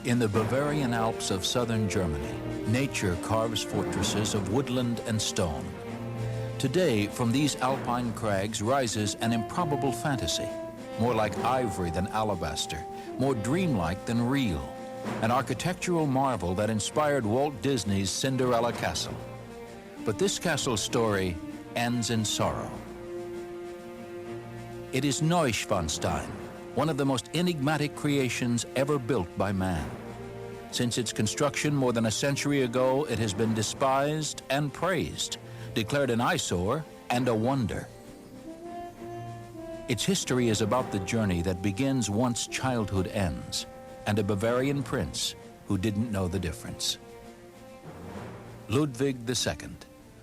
In the Bavarian Alps of southern Germany, nature carves fortresses of woodland and stone. Today, from these alpine crags rises an improbable fantasy, more like ivory than alabaster, more dreamlike than real, an architectural marvel that inspired Walt Disney's Cinderella castle. But this castle's story ends in sorrow. It is Neuschwanstein, one of the most enigmatic creations ever built by man. Since its construction more than a century ago, it has been despised and praised, declared an eyesore and a wonder. Its history is about the journey that begins once childhood ends, and a Bavarian prince who didn't know the difference. Ludwig II,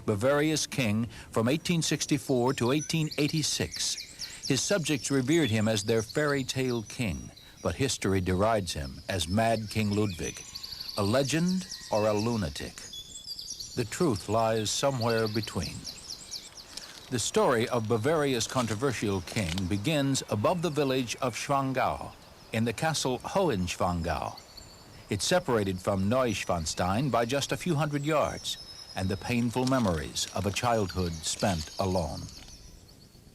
Bavaria's king from 1864 to 1886. His subjects revered him as their fairy tale king, but history derides him as Mad King Ludwig, a legend or a lunatic. The truth lies somewhere between. The story of Bavaria's controversial king begins above the village of Schwangau, in the castle Hohenschwangau. It's separated from Neuschwanstein by just a few hundred yards, and the painful memories of a childhood spent alone.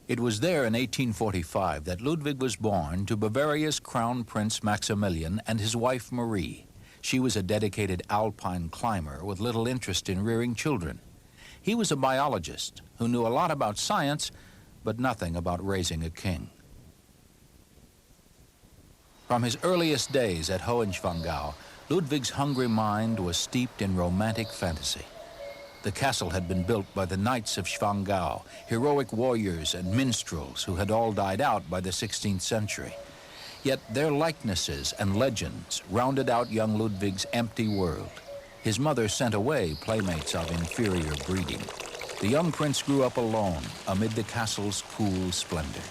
It was there in 1845 that Ludwig was born to Bavaria's Crown Prince Maximilian and his wife Marie. She was a dedicated alpine climber with little interest in rearing children. He was a biologist who knew a lot about science, but nothing about raising a king. From his earliest days at Hohenschwangau, Ludwig's hungry mind was steeped in romantic fantasy. The castle had been built by the knights of Schwangau, heroic warriors and minstrels who had all died out by the 16th century. Yet their likenesses and legends rounded out young Ludwig's empty world. His mother sent away playmates of inferior breeding. The young prince grew up alone amid the castle's cool splendor.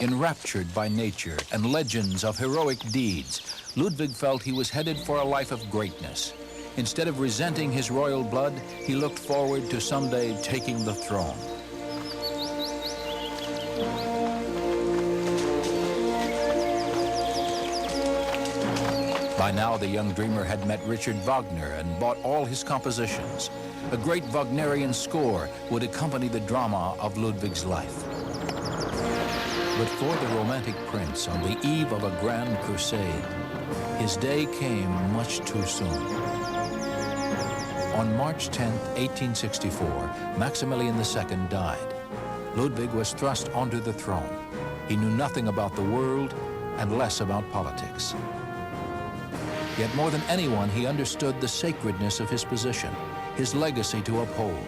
Enraptured by nature and legends of heroic deeds, Ludwig felt he was headed for a life of greatness. Instead of resenting his royal blood, he looked forward to someday taking the throne. By now, the young dreamer had met Richard Wagner and bought all his compositions. A great Wagnerian score would accompany the drama of Ludwig's life. But for the romantic prince, on the eve of a grand crusade, his day came much too soon. On March 10, 1864, Maximilian II died. Ludwig was thrust onto the throne. He knew nothing about the world and less about politics. Yet more than anyone, he understood the sacredness of his position, his legacy to uphold.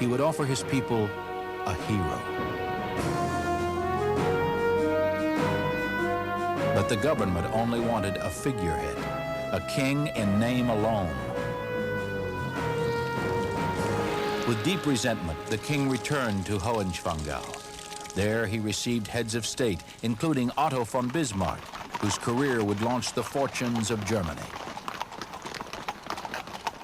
He would offer his people a hero. But the government only wanted a figurehead, a king in name alone. With deep resentment, the king returned to Hohenschwangau. There he received heads of state, including Otto von Bismarck, whose career would launch the fortunes of Germany.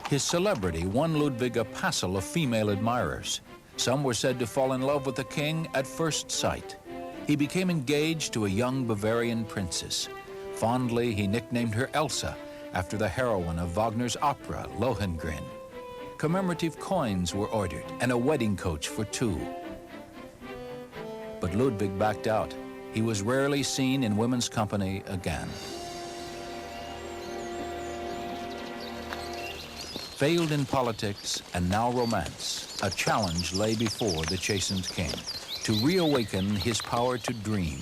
His celebrity won Ludwig a passel of female admirers. Some were said to fall in love with the king at first sight. He became engaged to a young Bavarian princess. Fondly, he nicknamed her Elsa, after the heroine of Wagner's opera, Lohengrin. Commemorative coins were ordered and a wedding coach for two. But Ludwig backed out. He was rarely seen in women's company again. Failed in politics and now romance, a challenge lay before the chastened king: to reawaken his power to dream.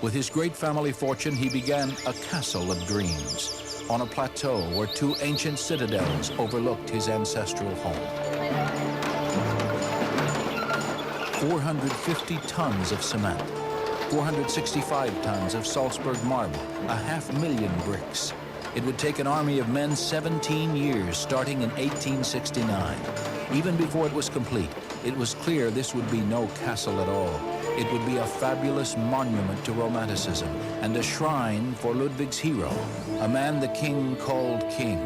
With his great family fortune, he began a castle of dreams on a plateau where two ancient citadels overlooked his ancestral home. 450 tons of cement, 465 tons of Salzburg marble, 500,000 bricks. It would take an army of men 17 years, starting in 1869. Even before it was complete, it was clear this would be no castle at all. It would be a fabulous monument to Romanticism and a shrine for Ludwig's hero, a man the king called king,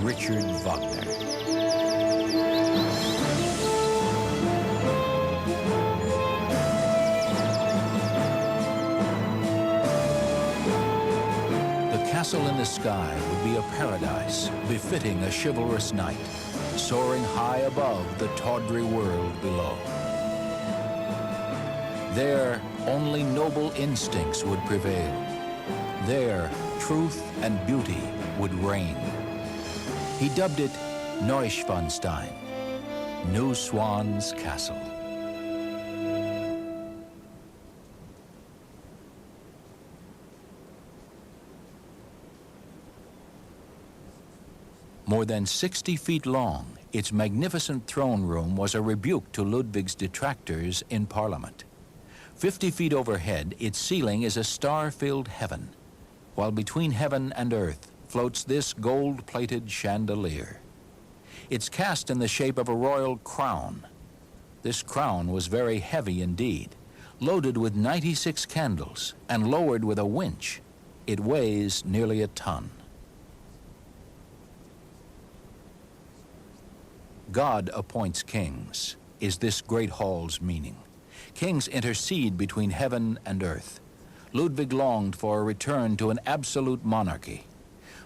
Richard Wagner. castle in the sky would be a paradise befitting a chivalrous knight, soaring high above the tawdry world below. There, only noble instincts would prevail. There, truth and beauty would reign. He dubbed it Neuschwanstein, New Swan's Castle. More than 60 feet long, its magnificent throne room was a rebuke to Ludwig's detractors in Parliament. 50 feet overhead, its ceiling is a star-filled heaven, while between heaven and earth floats this gold-plated chandelier. It's cast in the shape of a royal crown. This crown was very heavy indeed, loaded with 96 candles and lowered with a winch. It weighs nearly a ton. God appoints kings, is this great hall's meaning. Kings intercede between heaven and earth. Ludwig longed for a return to an absolute monarchy.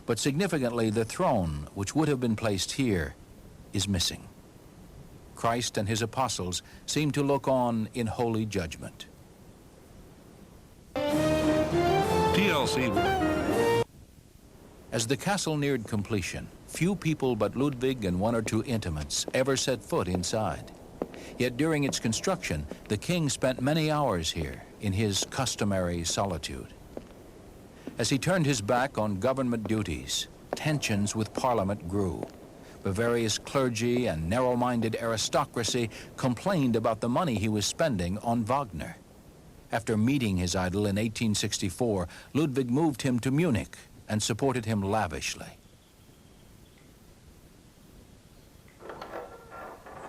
But significantly, the throne, which would have been placed here, is missing. Christ and his apostles seem to look on in holy judgment. TLC. As the castle neared completion, few people but Ludwig and one or two intimates ever set foot inside. Yet during its construction, the king spent many hours here in his customary solitude. As he turned his back on government duties, tensions with Parliament grew. Bavaria's clergy and narrow-minded aristocracy complained about the money he was spending on Wagner. After meeting his idol in 1864, Ludwig moved him to Munich and supported him lavishly.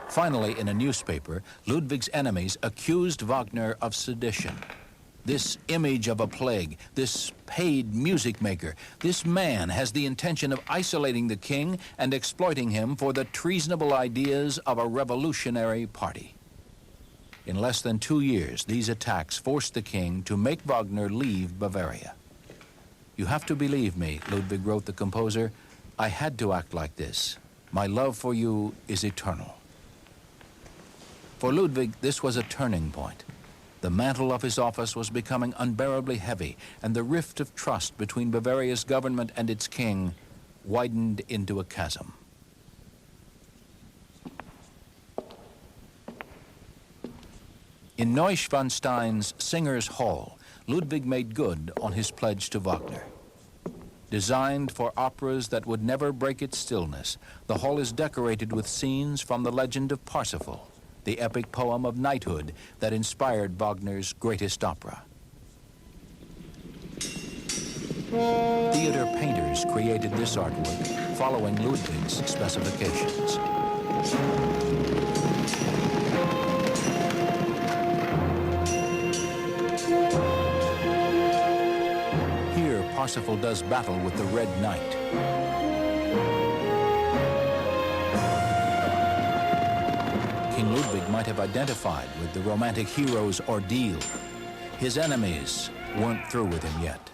Finally, in a newspaper, Ludwig's enemies accused Wagner of sedition. This image of a plague, this paid music maker, this man has the intention of isolating the king and exploiting him for the treasonable ideas of a revolutionary party. In less than 2 years, these attacks forced the king to make Wagner leave Bavaria. "You have to believe me," Ludwig wrote the composer. "I had to act like this. My love for you is eternal." For Ludwig, this was a turning point. The mantle of his office was becoming unbearably heavy, and the rift of trust between Bavaria's government and its king widened into a chasm. In Neuschwanstein's Singers' Hall, Ludwig made good on his pledge to Wagner. Designed for operas that would never break its stillness, the hall is decorated with scenes from the legend of Parsifal, the epic poem of knighthood that inspired Wagner's greatest opera. Theater painters created this artwork following Ludwig's specifications. Here, Parsifal does battle with the Red Knight. King Ludwig might have identified with the romantic hero's ordeal. His enemies weren't through with him yet.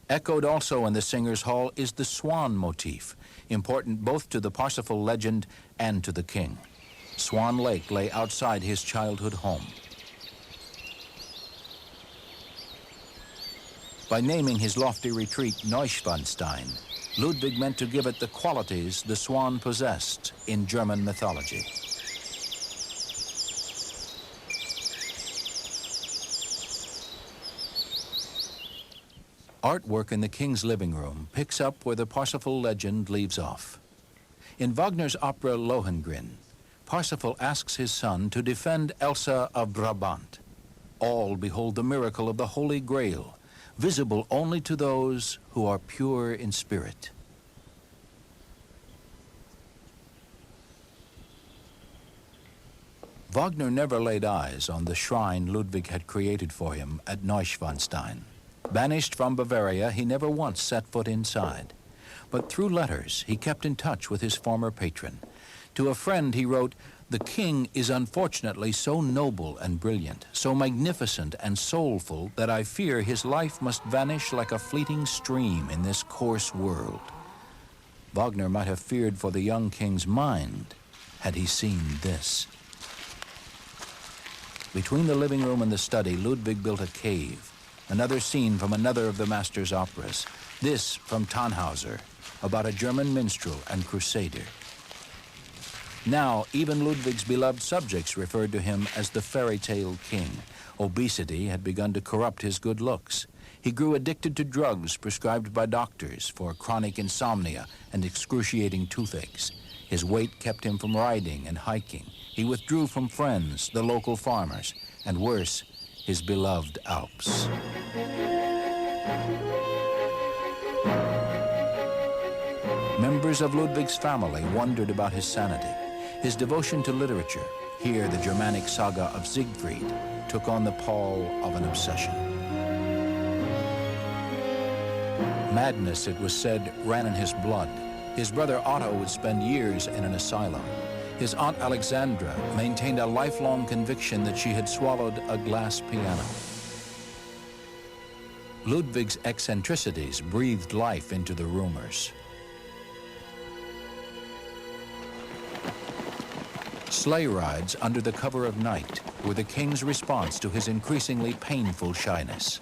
Echoed also in the Singers' Hall is the swan motif, important both to the Parsifal legend and to the king. Swan Lake lay outside his childhood home. By naming his lofty retreat Neuschwanstein, Ludwig meant to give it the qualities the swan possessed in German mythology. Artwork in the king's living room picks up where the Parsifal legend leaves off. In Wagner's opera Lohengrin, Parsifal asks his son to defend Elsa of Brabant. All behold the miracle of the Holy Grail, visible only to those who are pure in spirit. Wagner never laid eyes on the shrine Ludwig had created for him at Neuschwanstein. Banished from Bavaria, he never once set foot inside. But through letters, he kept in touch with his former patron. To a friend, he wrote, The king is unfortunately so noble and brilliant, so magnificent and soulful, that I fear his life must vanish like a fleeting stream in this coarse world. Wagner might have feared for the young king's mind had he seen this. Between the living room and the study, Ludwig built a cave, another scene from another of the master's operas, this from Tannhauser, about a German minstrel and crusader. Now, even Ludwig's beloved subjects referred to him as the fairy tale king. Obesity had begun to corrupt his good looks. He grew addicted to drugs prescribed by doctors for chronic insomnia and excruciating toothaches. His weight kept him from riding and hiking. He withdrew from friends, the local farmers, and worse, his beloved Alps. Members of Ludwig's family wondered about his sanity. His devotion to literature, here the Germanic saga of Siegfried, took on the pall of an obsession. Madness, it was said, ran in his blood. His brother Otto would spend years in an asylum. His aunt Alexandra maintained a lifelong conviction that she had swallowed a glass piano. Ludwig's eccentricities breathed life into the rumors. Sleigh rides under the cover of night were the king's response to his increasingly painful shyness.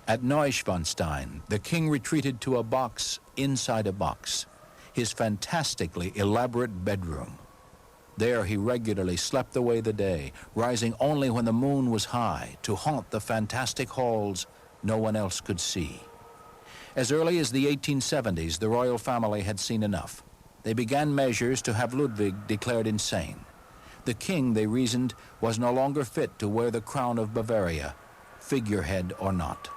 At Neuschwanstein, the king retreated to a box inside a box, his fantastically elaborate bedroom. There he regularly slept away the day, rising only when the moon was high to haunt the fantastic halls no one else could see. As early as the 1870s, the royal family had seen enough. They began measures to have Ludwig declared insane. The king, they reasoned, was no longer fit to wear the crown of Bavaria, figurehead or not.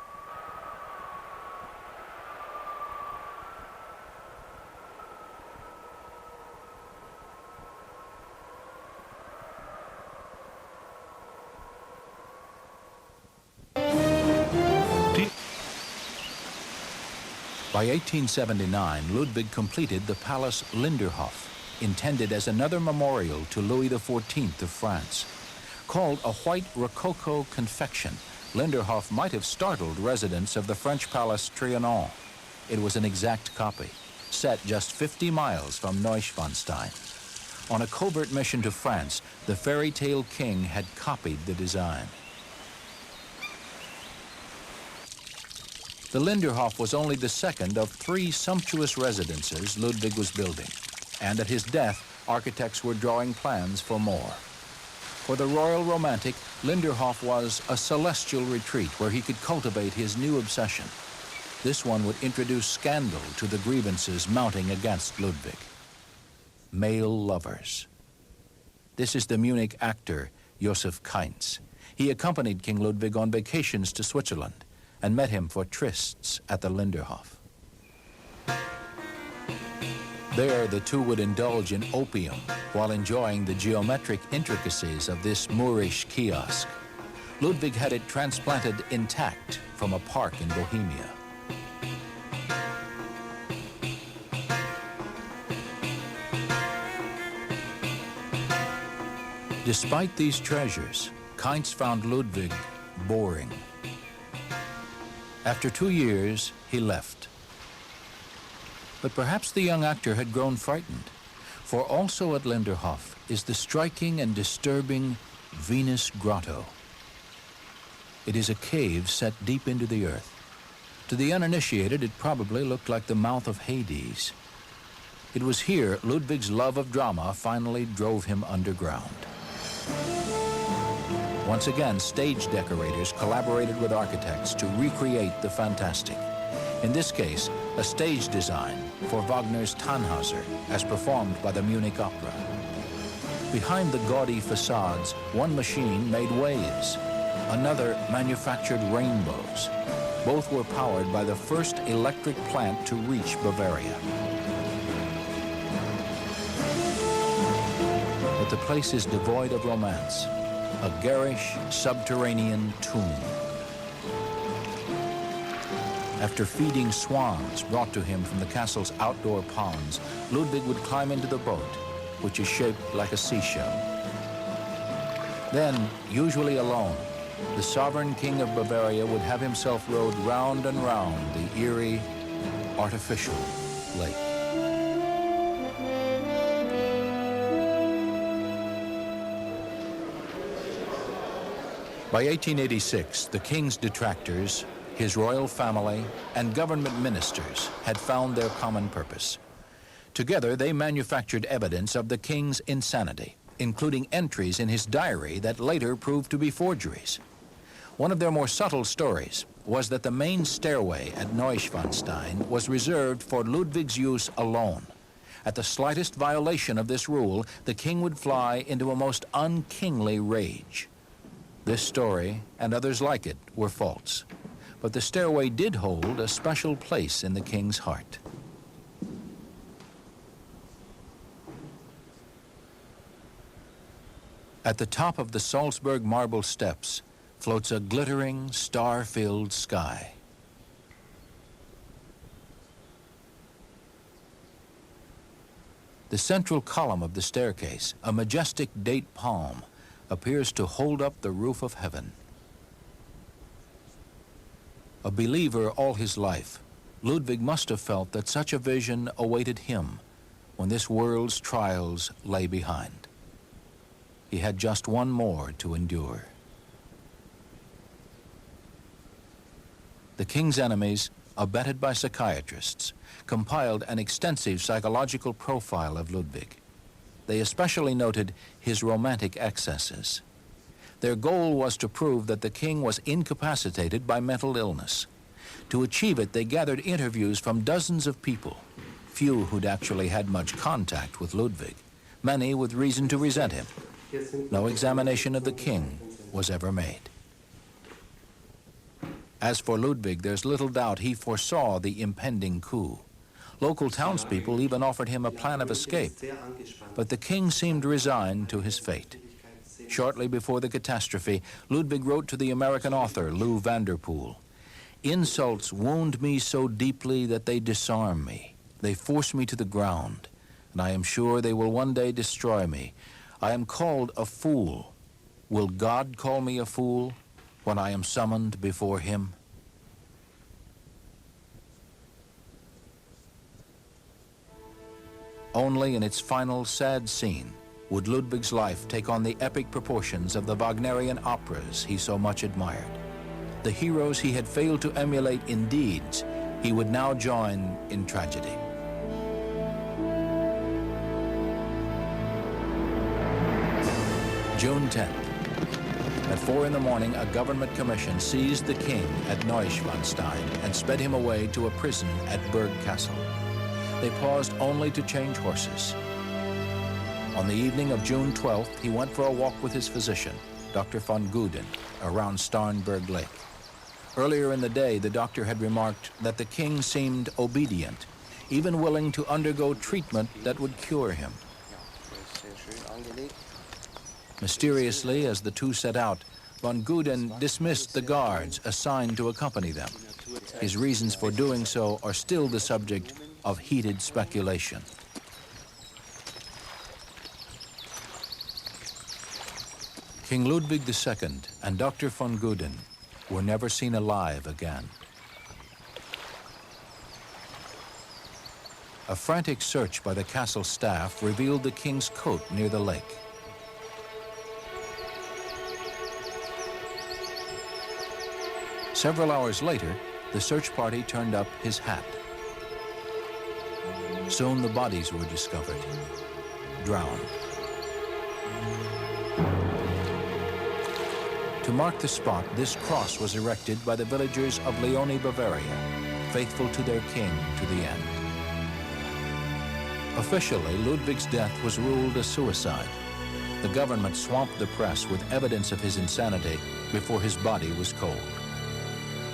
By 1879, Ludwig completed the Palace Linderhof, intended as another memorial to Louis XIV of France. Called a white Rococo confection, Linderhof might have startled residents of the French palace Trianon. It was an exact copy, set just 50 miles from Neuschwanstein. On a covert mission to France, the fairy tale king had copied the design. The Linderhof was only the second of 3 sumptuous residences Ludwig was building, and at his death, architects were drawing plans for more. For the royal romantic, Linderhof was a celestial retreat where he could cultivate his new obsession. This one would introduce scandal to the grievances mounting against Ludwig. Male lovers. This is the Munich actor Joseph Kainz. He accompanied King Ludwig on vacations to Switzerland and met him for trysts at the Linderhof. There, the two would indulge in opium while enjoying the geometric intricacies of this Moorish kiosk. Ludwig had it transplanted intact from a park in Bohemia. Despite these treasures, Kainz found Ludwig boring. After 2 years, he left. But perhaps the young actor had grown frightened, for also at Linderhof is the striking and disturbing Venus Grotto. It is a cave set deep into the earth. To the uninitiated, it probably looked like the mouth of Hades. It was here Ludwig's love of drama finally drove him underground. Once again, stage decorators collaborated with architects to recreate the fantastic. In this case, a stage design for Wagner's Tannhauser, as performed by the Munich Opera. Behind the gaudy facades, one machine made waves, another manufactured rainbows. Both were powered by the first electric plant to reach Bavaria. But the place is devoid of romance. A garish, subterranean tomb. After feeding swans brought to him from the castle's outdoor ponds, Ludwig would climb into the boat, which is shaped like a seashell. Then, usually alone, the sovereign king of Bavaria would have himself rowed round and round the eerie, artificial lake. By 1886, the king's detractors, his royal family, and government ministers had found their common purpose. Together, they manufactured evidence of the king's insanity, including entries in his diary that later proved to be forgeries. One of their more subtle stories was that the main stairway at Neuschwanstein was reserved for Ludwig's use alone. At the slightest violation of this rule, the king would fly into a most unkingly rage. This story, and others like it, were false. But the stairway did hold a special place in the king's heart. At the top of the Salzburg marble steps floats a glittering, star-filled sky. The central column of the staircase, a majestic date palm, appears to hold up the roof of heaven. A believer all his life, Ludwig must have felt that such a vision awaited him when this world's trials lay behind. He had just one more to endure. The king's enemies, abetted by psychiatrists, compiled an extensive psychological profile of Ludwig. They especially noted his romantic excesses. Their goal was to prove that the king was incapacitated by mental illness. To achieve it, they gathered interviews from dozens of people, few who'd actually had much contact with Ludwig, many with reason to resent him. No examination of the king was ever made. As for Ludwig, there's little doubt he foresaw the impending coup. Local townspeople even offered him a plan of escape, but the king seemed resigned to his fate. Shortly before the catastrophe, Ludwig wrote to the American author Lou Vanderpool, "Insults wound me so deeply that they disarm me. They force me to the ground, and I am sure they will one day destroy me. I am called a fool. Will God call me a fool when I am summoned before him?" Only in its final sad scene would Ludwig's life take on the epic proportions of the Wagnerian operas he so much admired. The heroes he had failed to emulate in deeds, he would now join in tragedy. June 10th. At 4 in the morning, a government commission seized the king at Neuschwanstein and sped him away to a prison at Burg Castle. They paused only to change horses. On the evening of June 12th, he went for a walk with his physician, Dr. von Guden, around Starnberg Lake. Earlier in the day, the doctor had remarked that the king seemed obedient, even willing to undergo treatment that would cure him. Mysteriously, as the two set out, von Guden dismissed the guards assigned to accompany them. His reasons for doing so are still the subject of heated speculation. King Ludwig II and Dr. von Guden were never seen alive again. A frantic search by the castle staff revealed the king's coat near the lake. Several hours later, the search party turned up his hat. Soon the bodies were discovered, drowned. To mark the spot, this cross was erected by the villagers of Leone, Bavaria, faithful to their king to the end. Officially, Ludwig's death was ruled a suicide. The government swamped the press with evidence of his insanity before his body was cold.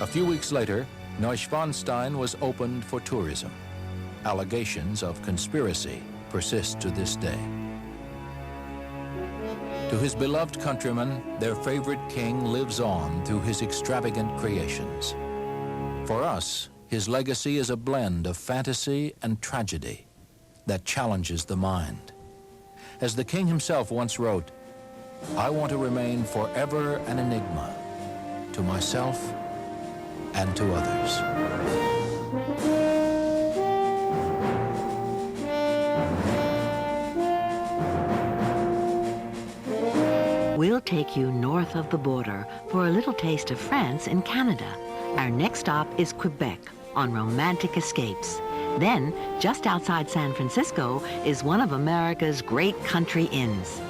A few weeks later, Neuschwanstein was opened for tourism. Allegations of conspiracy persist to this day. To his beloved countrymen, their favorite king lives on through his extravagant creations. For us, his legacy is a blend of fantasy and tragedy that challenges the mind. As the king himself once wrote, "I want to remain forever an enigma to myself and to others." We'll take you north of the border for a little taste of France in Canada. Our next stop is Quebec on romantic escapes. Then, just outside San Francisco, is one of America's great country inns.